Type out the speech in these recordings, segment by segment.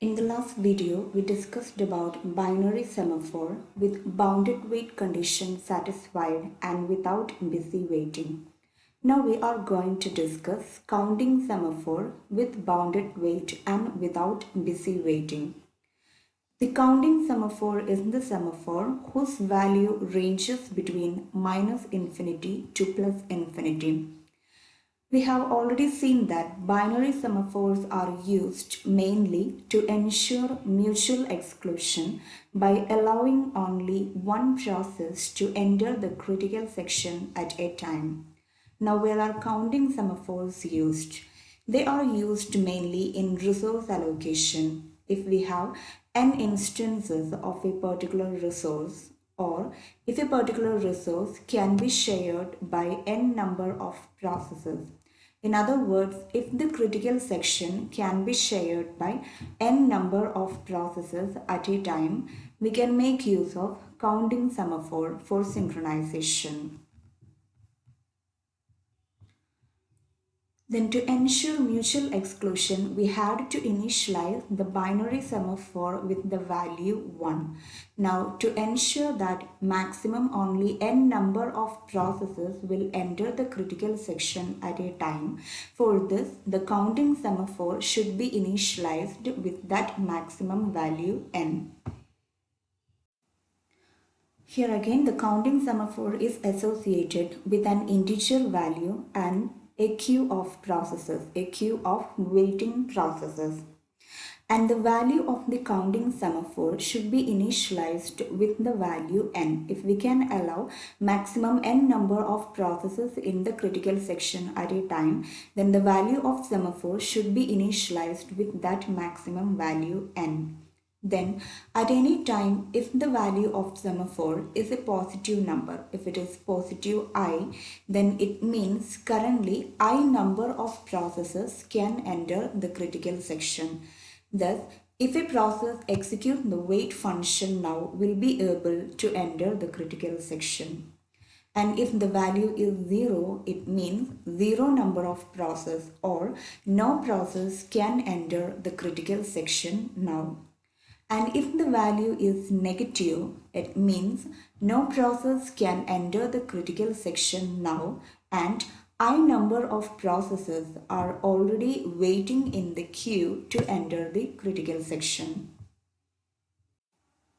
In the last video, we discussed about binary semaphore with bounded wait condition satisfied and without busy waiting. Now we are going to discuss counting semaphore with bounded wait and without busy waiting. The counting semaphore is the semaphore whose value ranges between -infinity to +infinity. We have already seen that binary semaphores are used mainly to ensure mutual exclusion by allowing only one process to enter the critical section at a time. Now, where are counting semaphores used? They are used mainly in resource allocation. If we have n instances of a particular resource, or if a particular resource can be shared by n number of processes. In other words, if the critical section can be shared by n number of processes at a time, we can make use of counting semaphore for synchronization. Then to ensure mutual exclusion, we had to initialize the binary semaphore with the value 1. Now, to ensure that maximum only n number of processes will enter the critical section at a time, for this, the counting semaphore should be initialized with that maximum value n. Here again, the counting semaphore is associated with an integer value and a queue of processes, a queue of waiting processes. And the value of the counting semaphore should be initialized with the value n. If we can allow maximum n number of processes in the critical section at a time, then the value of semaphore should be initialized with that maximum value n. Then at any time, if the value of semaphore is a positive number, if it is positive I, then it means currently I number of processes can enter the critical section. Thus, if a process executes the wait function now, will be able to enter the critical section. And if the value is 0, it means 0 number of process or no process can enter the critical section now. And if the value is negative, it means no process can enter the critical section now and I number of processes are already waiting in the queue to enter the critical section.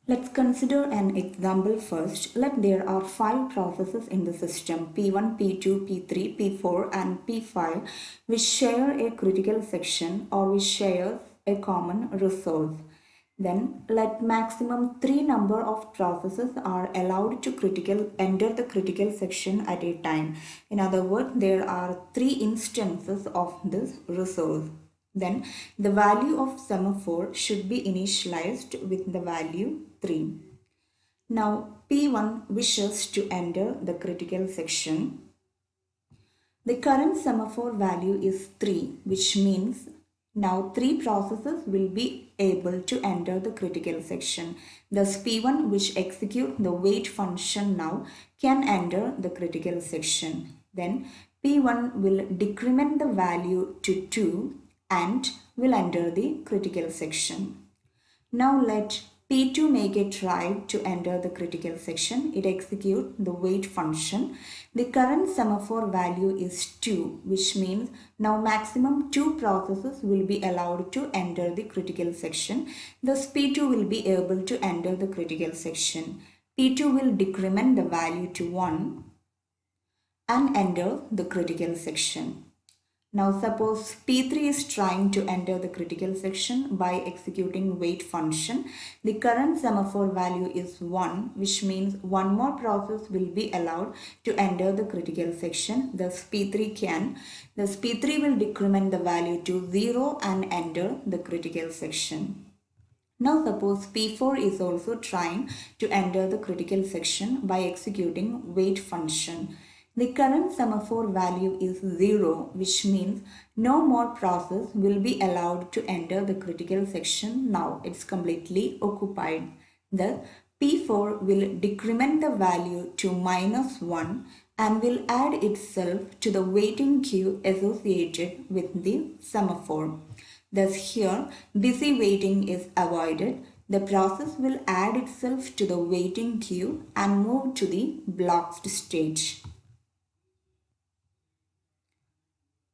Let's consider an example first. Let there are 5 processes in the system P1, P2, P3, P4 and P5 which share a critical section or which share a common resource. Then let maximum 3 number of processes are allowed to enter the critical section at a time. In other words, there are 3 instances of this resource. Then the value of semaphore should be initialized with the value 3. Now P1 wishes to enter the critical section. The current semaphore value is 3, which means now 3 processes will be able to enter the critical section. Thus P1, which executes the wait function now, can enter the critical section. Then P1 will decrement the value to 2 and will enter the critical section. Now let P2 make a try to enter the critical section. It executes the wait function. The current semaphore value is 2, which means now maximum 2 processes will be allowed to enter the critical section. Thus P2 will be able to enter the critical section. P2 will decrement the value to 1 and enter the critical section. Now suppose P3 is trying to enter the critical section by executing wait function. The current semaphore value is 1, which means one more process will be allowed to enter the critical section. Thus P3 will decrement the value to 0 and enter the critical section. Now suppose P4 is also trying to enter the critical section by executing wait function. The current semaphore value is 0, which means no more process will be allowed to enter the critical section now. It's completely occupied. Thus, P4 will decrement the value to -1 and will add itself to the waiting queue associated with the semaphore. Thus here, busy waiting is avoided. The process will add itself to the waiting queue and move to the blocked stage.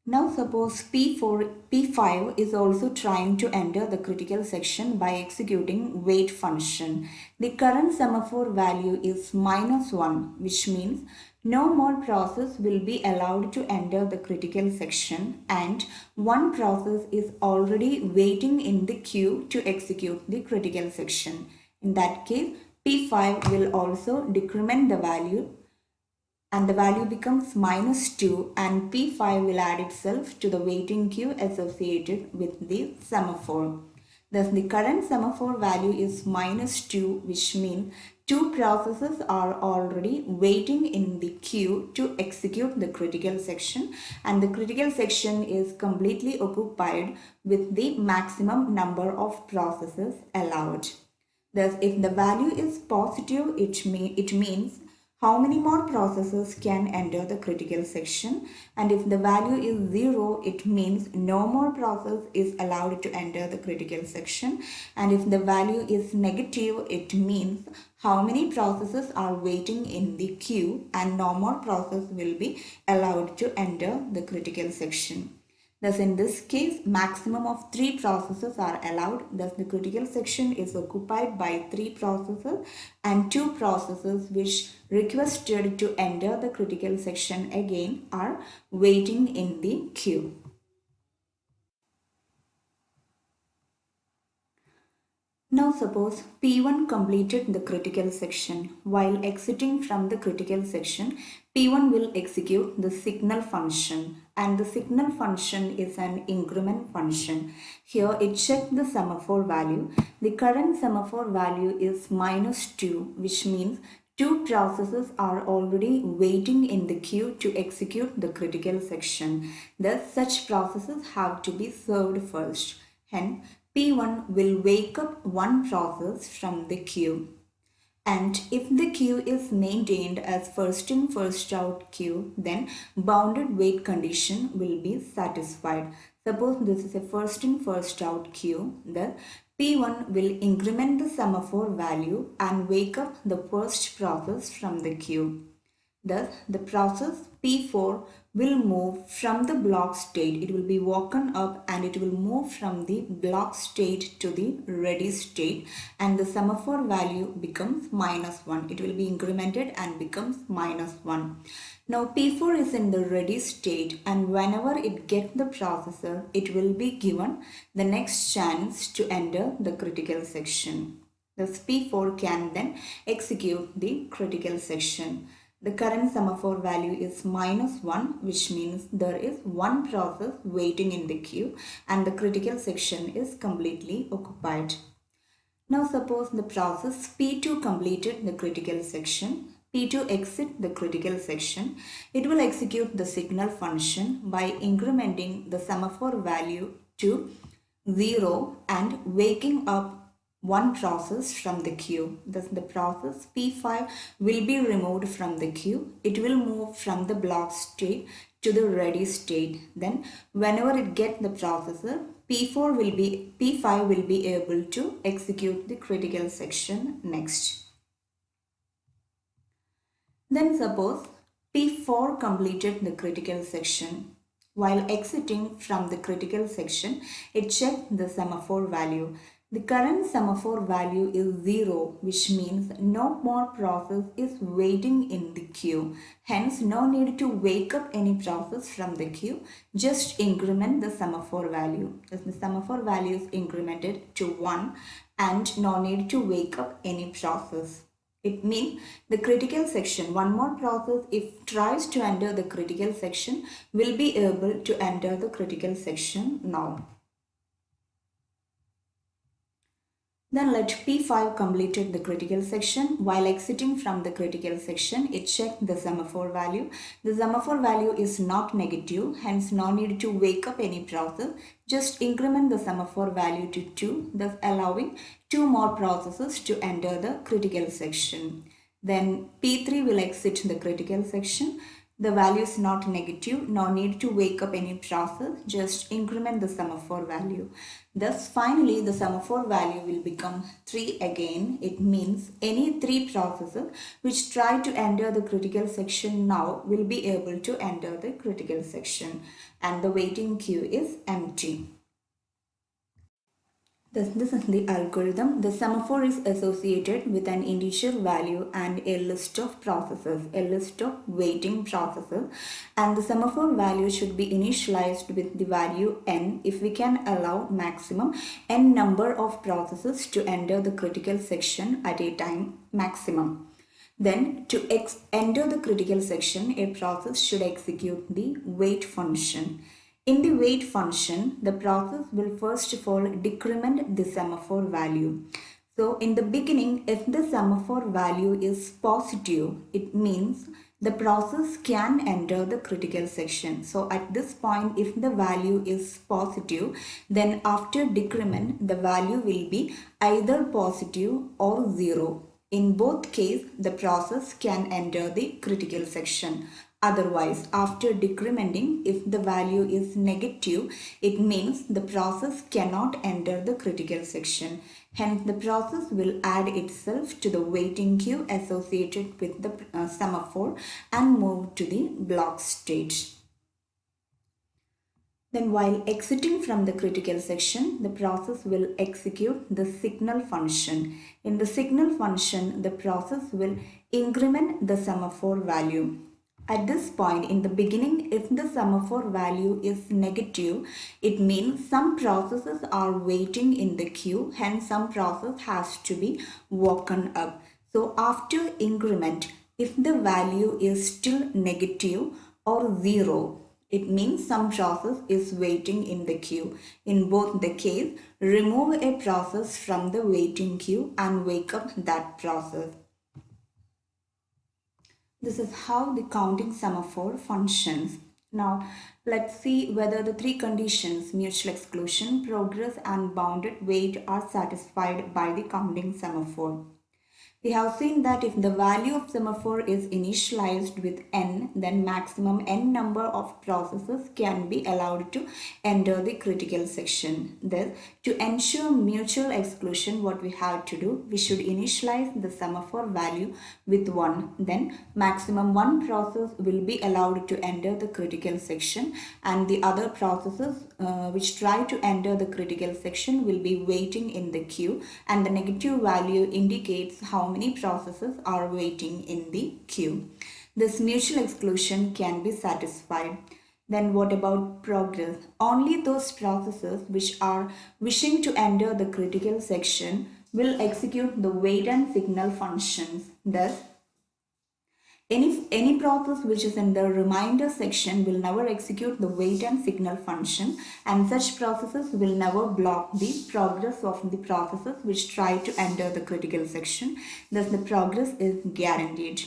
Now suppose P5 is also trying to enter the critical section by executing wait function. The current semaphore value is -1, which means no more process will be allowed to enter the critical section, and one process is already waiting in the queue to execute the critical section. In that case, P5 will also decrement the value and the value becomes -2, and P5 will add itself to the waiting queue associated with the semaphore. Thus the current semaphore value is -2, which means two processes are already waiting in the queue to execute the critical section, and the critical section is completely occupied with the maximum number of processes allowed. Thus if the value is positive, it means how many more processes can enter the critical section, and if the value is 0, it means no more process is allowed to enter the critical section, and if the value is negative, it means how many processes are waiting in the queue and no more process will be allowed to enter the critical section. Thus in this case, maximum of 3 processes are allowed. Thus the critical section is occupied by 3 processes, and 2 processes which requested to enter the critical section again are waiting in the queue. Now suppose P1 completed the critical section. While exiting from the critical section, P1 will execute the signal function, and the signal function is an increment function. Here it checks the semaphore value. The current semaphore value is -2, which means two processes are already waiting in the queue to execute the critical section. Thus such processes have to be served first. Hence, P1 will wake up one process from the queue. And if the queue is maintained as first in first out queue, then bounded wait condition will be satisfied. Suppose this is a first in first out queue, then P1 will increment the semaphore value and wake up the first process from the queue. Thus, the process P4 will move from the block state. It will be woken up and it will move from the block state to the ready state, and the semaphore value becomes -1. It will be incremented and becomes -1. Now P4 is in the ready state, and whenever it gets the processor, it will be given the next chance to enter the critical section. Thus P4 can then execute the critical section. The current semaphore value is -1, which means there is one process waiting in the queue and the critical section is completely occupied. Now suppose the process P2 completed the critical section. P2 exit the critical section. It will execute the signal function by incrementing the semaphore value to 0 and waking up one process from the queue. Thus the process P5 will be removed from the queue. It will move from the block state to the ready state. Then whenever it gets the processor, P5 will be able to execute the critical section next. Then suppose P4 completed the critical section. While exiting from the critical section, it checked the semaphore value. The current semaphore value is 0, which means no more process is waiting in the queue. Hence, no need to wake up any process from the queue. Just increment the semaphore value. As the semaphore value is incremented to 1 and no need to wake up any process. It means the critical section, one more process if tries to enter the critical section will be able to enter the critical section now. Then let P5 completed the critical section. While exiting from the critical section, it checked the semaphore value. The semaphore value is not negative, hence no need to wake up any process. Just increment the semaphore value to 2, thus allowing 2 more processes to enter the critical section. Then P3 will exit the critical section. The value is not negative, no need to wake up any process, just increment the semaphore value. Thus, finally, the semaphore value will become 3 again. It means any 3 processes which try to enter the critical section now will be able to enter the critical section, and the waiting queue is empty. This is the algorithm. The semaphore is associated with an integer value and a list of processes, a list of waiting processes, and the semaphore value should be initialized with the value n if we can allow maximum n number of processes to enter the critical section at a time maximum. Then to enter the critical section, a process should execute the wait function. In the wait function, the process will first of all decrement the semaphore value. So in the beginning, if the semaphore value is positive, it means the process can enter the critical section. So at this point, if the value is positive, then after decrement, the value will be either positive or 0. In both cases, the process can enter the critical section. Otherwise, after decrementing, if the value is negative, it means the process cannot enter the critical section. Hence, the process will add itself to the waiting queue associated with the semaphore and move to the block stage. Then while exiting from the critical section, the process will execute the signal function. In the signal function, the process will increment the semaphore value. At this point in the beginning, if the semaphore value is negative, it means some processes are waiting in the queue, hence some process has to be woken up. So after increment, if the value is still negative or 0, it means some process is waiting in the queue. In both the case, remove a process from the waiting queue and wake up that process. This is how the counting semaphore functions. Now, let's see whether the 3 conditions, mutual exclusion, progress and bounded wait, are satisfied by the counting semaphore. We have seen that if the value of semaphore is initialized with n, then maximum n number of processes can be allowed to enter the critical section. Thus, to ensure mutual exclusion, what we have to do, we should initialize the semaphore value with 1. Then maximum 1 process will be allowed to enter the critical section, and the other processes which try to enter the critical section will be waiting in the queue, and the negative value indicates how many processes are waiting in the queue. This mutual exclusion can be satisfied. Then what about progress? Only those processes which are wishing to enter the critical section will execute the wait and signal functions. Thus, any process which is in the remainder section will never execute the wait and signal function, and such processes will never block the progress of the processes which try to enter the critical section. Thus, the progress is guaranteed.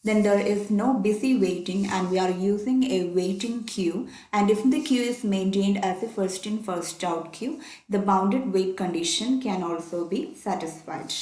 Then there is no busy waiting, and we are using a waiting queue, and if the queue is maintained as a first in first out queue, the bounded wait condition can also be satisfied.